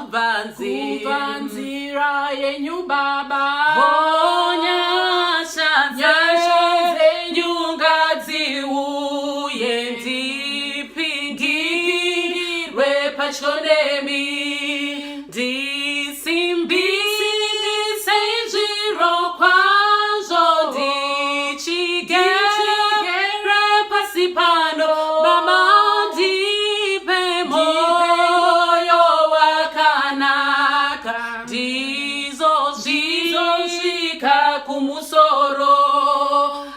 kuvanzira yenyu Baba. Nyashanze nyungazi uye ndipingirwe pachonemi ndisimbise njiro kwazo ndichigere pasi pano Baba ndipe moyo wakanaka ndizoshika kumusoro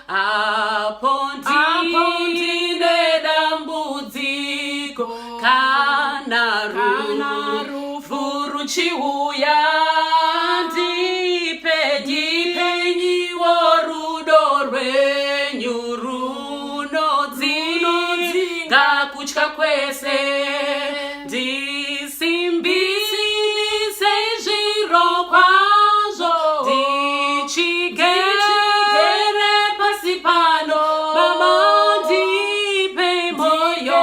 apo ndine dambudziko kana rufu ruchiuya ndipenyiwo rudo rwenyu runodzinga kutya kwese ndisimbise zviro kwazvo ndichigere pasi pano Baba ndipe moyo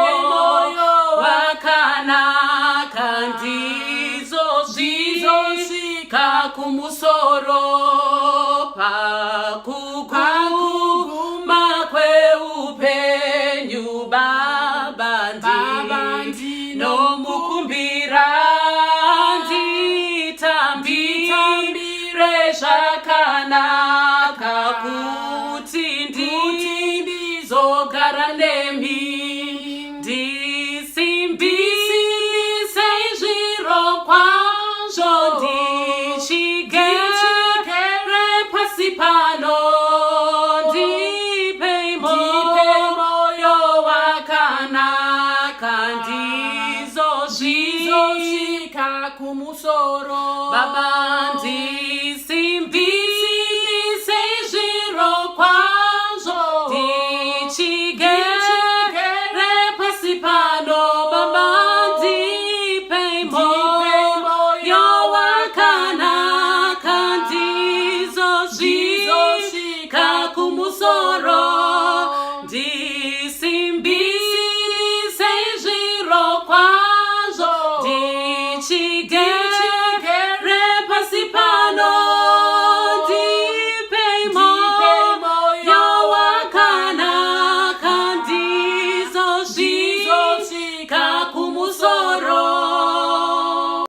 wakanaka ndizosvika kumusoro pakuguma kweupenyu Baba.